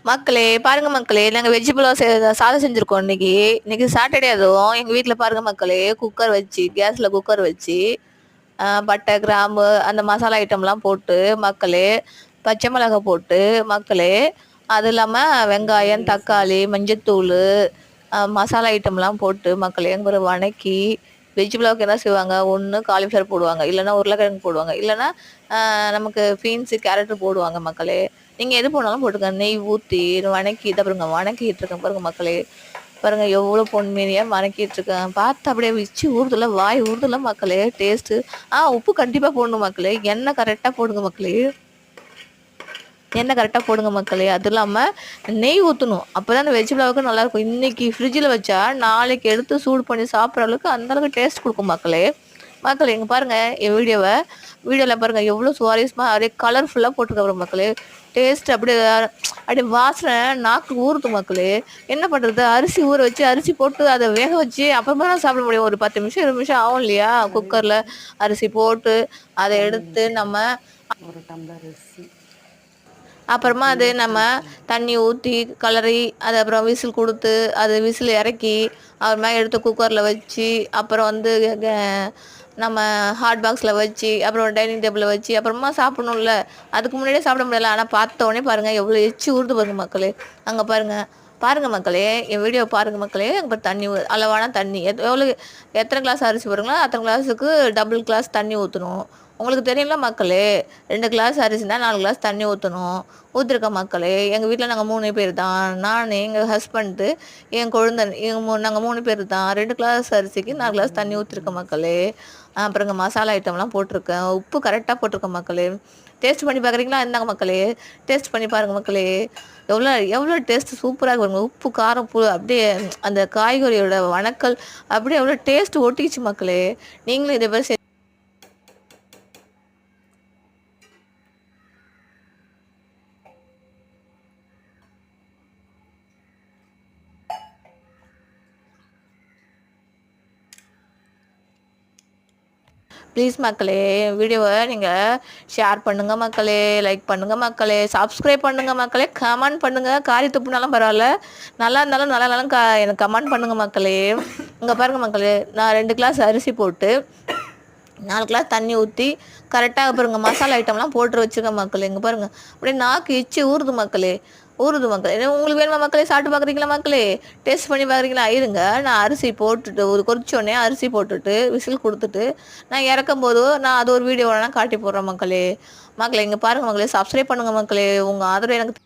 மக்களே பாருங்க மக்களே, நாங்க வெஜ் புலாவ் சாதம் செஞ்சிருக்கோம் இன்னைக்கு. இன்னைக்கு சாட்டர்டே அதுவும் எங்க வீட்ல பாருங்க மக்களே, குக்கர் வச்சு கேஸ்ல குக்கர் வச்சு பட்டை, கிராம்பு அந்த மசாலா ஐட்டம்லாம் போட்டு மக்களே, பச்சை மிளகாய் போட்டு மக்களே, அது இல்லாமல் வெங்காயம், தக்காளி, மஞ்சத்தூள், மசாலா ஐட்டம்லாம் போட்டு மக்களே எங்க ஒரு வணக்கி வெஜ் புலாவுக்கு என்ன செய்வாங்க, ஒன்று காலிஃப்ளவர் போடுவாங்க, இல்லைன்னா உருளைக்கிழங்கு போடுவாங்க, இல்லைன்னா நமக்கு பீன்ஸு கேரட்டு போடுவாங்க மக்களே. நீங்கள் எது போனாலும் போட்டுக்கங்க. நெய் ஊற்றி வணக்கி இதை பாருங்க, வணக்கிட்டு இருக்கேன் பாருங்க மக்களே. பாருங்க எவ்வளோ பொன்மேனியாக வணக்கிட்டு இருக்கேன். பார்த்து அப்படியே வச்சு ஊறுதுல, வாய் ஊறுதுல மக்களே. டேஸ்ட்டு உப்பு கண்டிப்பாக போடணும் மக்களே. எண்ணெய் கரெக்டாக போடுங்க மக்களே. எண்ணெய் கரெக்டாக போடுங்க மக்களே. அது இல்லாமல் நெய் ஊற்றணும். அப்போ தான் அந்த வெஜ் புலாவுக்கு நல்லாயிருக்கும். இன்றைக்கி ஃப்ரிட்ஜில் வச்சா நாளைக்கு எடுத்து சூடு பண்ணி சாப்பிட்ற அளவுக்கு அந்தளவுக்கு டேஸ்ட் கொடுக்கும் மக்களே. மக்கள் எங்கே பாருங்கள் என் வீடியோவில் பாருங்கள் எவ்வளோ சுவாரஸ்யமாக அப்படியே கலர்ஃபுல்லாக போட்டிருக்க மக்களே. டேஸ்ட் அப்படியே அப்படியே வாசனை நாக்கு ஊறுது மக்களே. என்ன பண்ணுறது, அரிசி ஊற வச்சு அரிசி போட்டு அதை வேக வச்சு அப்புறமா தான் சாப்பிட முடியும். ஒரு 10 நிமிஷம் 20 நிமிஷம் ஆகும் இல்லையா, குக்கரில் அரிசி போட்டு அதை எடுத்து நம்ம ஒரு டம்ளர் அரிசி அப்புறமா அது நம்ம தண்ணி ஊற்றி கலரி அது அப்புறம் விசில் கொடுத்து அது விசில் இறக்கி அப்புறமா எடுத்து குக்கரில் வச்சு அப்புறம் வந்து நம்ம ஹாட் பாக்ஸில் வச்சு அப்புறம் டைனிங் டேபிளில் வச்சு அப்புறமா சாப்பிட்ணும்ல. அதுக்கு முன்னாடியே சாப்பிட முடியல. ஆனால் பார்த்த உடனே பாருங்கள் எவ்வளோ எச்சி ஊறுது பாருங்க மக்களே. அங்கே பாருங்கள் மக்களே, என் வீடியோ பாருங்கள் மக்களே. அங்கே தண்ணி அளவான தண்ணி எத்தனை கிளாஸ் அரிசி போடுறீங்களோ அத்தனை கிளாஸுக்கு டபுள் கிளாஸ் தண்ணி ஊற்றணும். உங்களுக்கு தெரியுங்களா மக்களே, 2 கிளாஸ் அரிசினா 4 கிளாஸ் தண்ணி ஊற்றணும். ஊற்றிருக்க மக்களே. எங்கள் வீட்டில் நாங்கள் 3 பேர் தான். நான், எங்கள் ஹஸ்பண்டு, என் குழந்தை, நாங்கள் 3 பேர் தான். 2 கிளாஸ் அரிசிக்கு 4 கிளாஸ் தண்ணி ஊற்றிருக்க மக்களே. அப்புறங்க மசாலா ஐட்டம்லாம் போட்டிருக்கேன். உப்பு கரெக்டாக போட்டிருக்கேன் மக்களே. டேஸ்ட் பண்ணி பார்க்குறீங்களா? இருந்தாங்க மக்களே, டேஸ்ட் பண்ணி பாருங்கள் மக்களே. எவ்வளோ டேஸ்ட்டு சூப்பராக பாருங்கள். உப்பு காரம் அப்படியே அந்த காய்கறியோட வணக்கல் அப்படியே எவ்வளோ டேஸ்ட்டு ஒட்டிச்சு மக்களே. நீங்களும் இதே மாதிரி ப்ளீஸ் மக்களே, வீடியோவை நீங்கள் ஷேர் பண்ணுங்கள் மக்களே, லைக் பண்ணுங்கள் மக்களே, சப்ஸ்கிரைப் பண்ணுங்கள் மக்களே, கமெண்ட் பண்ணுங்கள். காரி துப்புனாலும் பரவாயில்ல, நல்லா இருந்தாலும் நல்லா இருந்தாலும் எனக்கு கமெண்ட் பண்ணுங்கள் மக்களே. இங்கே பாருங்கள் மக்களே, நான் 2 கிளாஸ் அரிசி போட்டு 4 கிளாஸ் தண்ணி ஊற்றி கரெக்டாக பாருங்கள் மசாலா ஐட்டம்லாம் போட்டு வச்சுருக்கேன் மக்களே. இங்கே பாருங்கள் அப்படியே நாக்கு எச்சி ஊறுது மக்களே. மக்களே. உங்களுக்கு வேணுமா மக்களே? சாப்பிட்டு பார்க்குறீங்களா மக்களே? டேஸ்ட் பண்ணி பார்க்குறீங்களா? இருங்க, நான் அரிசி போட்டுட்டு ஒரு கொதிச்சோடனே அரிசி போட்டுட்டு விசில் கொடுத்துட்டு நான் இறக்கும் போது நான் அது ஒரு வீடியோவில் காட்டி போடுறேன் மக்களே. இங்கே பாருங்கள் மக்களே, சப்ஸ்கிரைப் பண்ணுங்கள் மக்களே. உங்கள் ஆதரவு எனக்கு